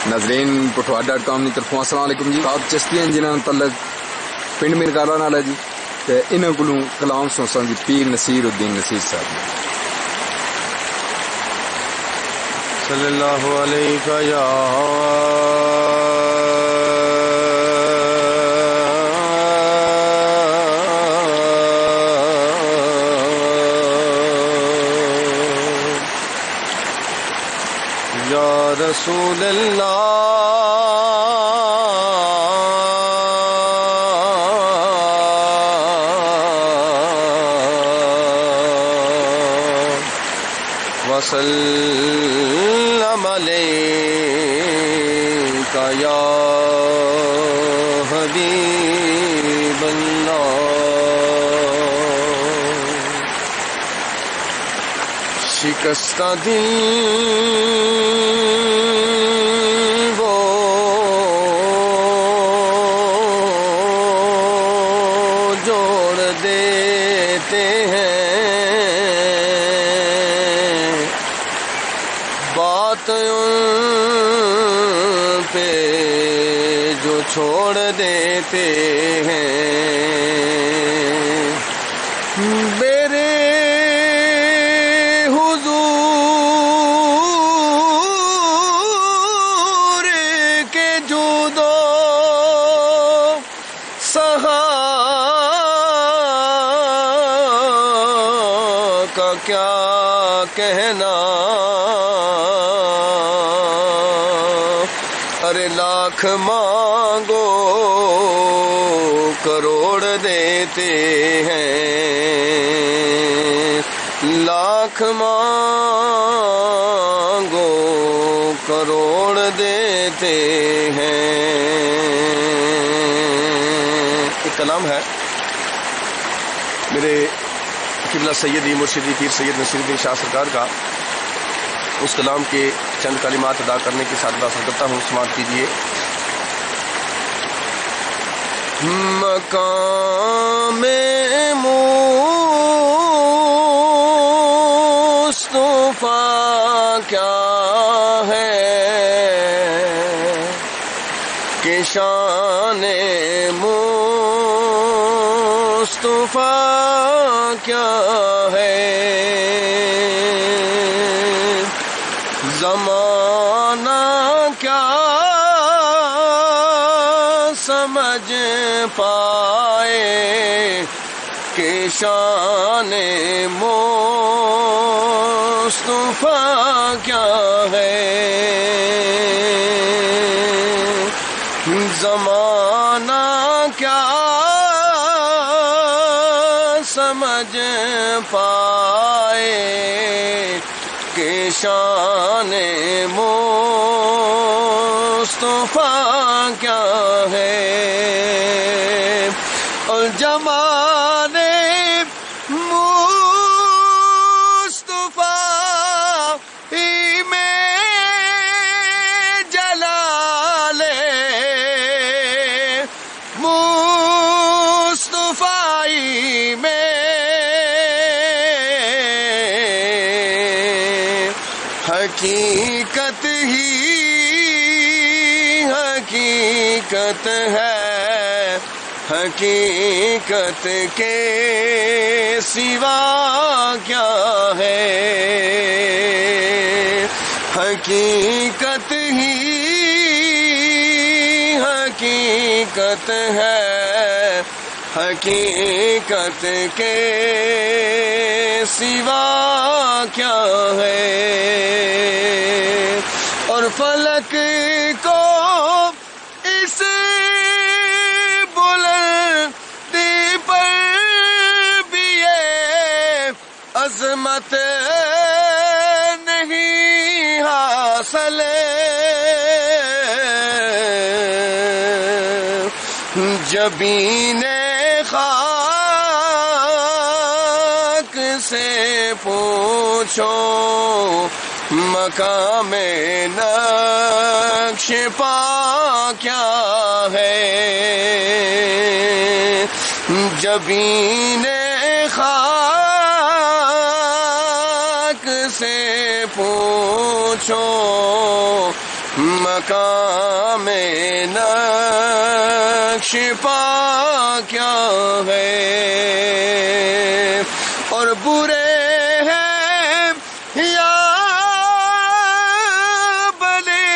ناظرین پٹھوار.com کی طرفوں السلام علیکم جی. آپ چشتی ہیں جنہوں تعلق پنڈ میرکالا نال ہے جی، تے انہاں کولوں کلام سنساں جی پیر نصیر الدین نصیر صاحب صلی اللہ علیہ یا رسول اللہ وسلم علیک یا حبیب اللہ. شکستہ دل وہ جوڑ دیتے ہیں، بات ان پہ جو چھوڑ دیتے ہیں. میرے کا کیا کہنا، ارے لاکھ مانگو کروڑ دیتے ہیں، لاکھ مانگو کروڑ دیتے ہیں. ایک کلام ہے میرے قبلہ سیدی مرشدی پیر سید نصیر الدین شاہ سرکار کا، اس کلام کے چند کلمات ادا کرنے کی سعادت حاصل کرتا ہوں. سماعت کیجیے. مقام مصطفیٰ کیا ہے کہ شان مصطفیٰ کیا ہے. زمانہ کیا سمجھ پائے کہ شان مصطفیٰ کیا ہے. زمانہ کیا سمجھ پائے کہ شان مصطفیٰ کیا ہے. اور جمانے مصطفیٰ میں جلال مصطفیٰ میں حقیقت ہی حقیقت ہے، حقیقت کے سوا کیا ہے. حقیقت ہی حقیقت ہے، حقیقت کے سوا کیا ہے. اور فلک کو اس بلندی پر بھی یہ عظمت نہیں حاصل، جبین خاک سے پوچھو مقام نقش پا کیا ہے. جبین خاک سے پوچھو مقام نقش پا کیا ہے، اور برے ہیں یا بلے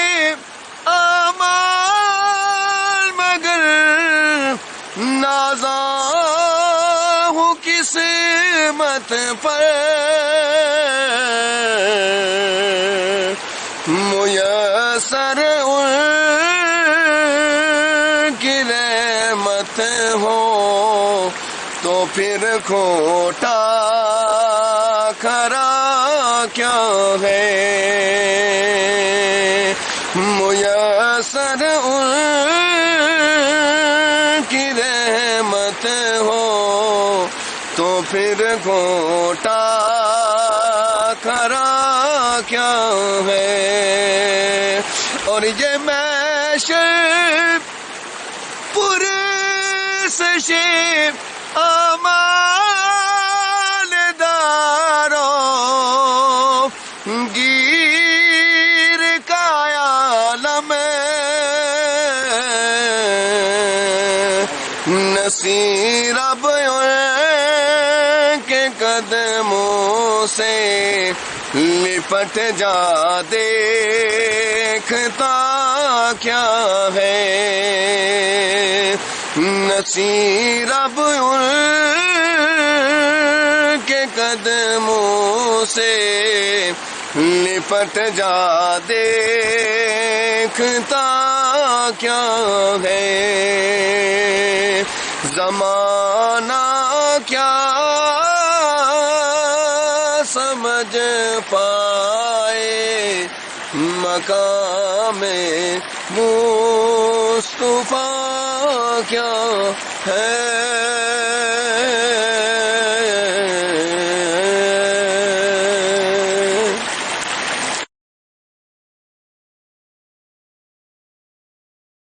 اعمال مگر نازاں ہوں قسمت پر، میسر ان کی رحمت ہو تو پھر کھوٹا کھرا کیا ہے، میسر ان کی رحمت ہو تو پھر کھوٹا کھرا کیا ہے، اور یہ محشر پرسش اعمال داروں گیر کا عالم، نصیر اب کے قدموں سے لپٹ جا، دیکھتا کیا ہے، نصیر اب ان کے قدموں سے لپٹ جا، دیکھتا کیا ہے، زمانہ کیا سمجھ پائے، مقام مصطفیٰ کیا ہے۔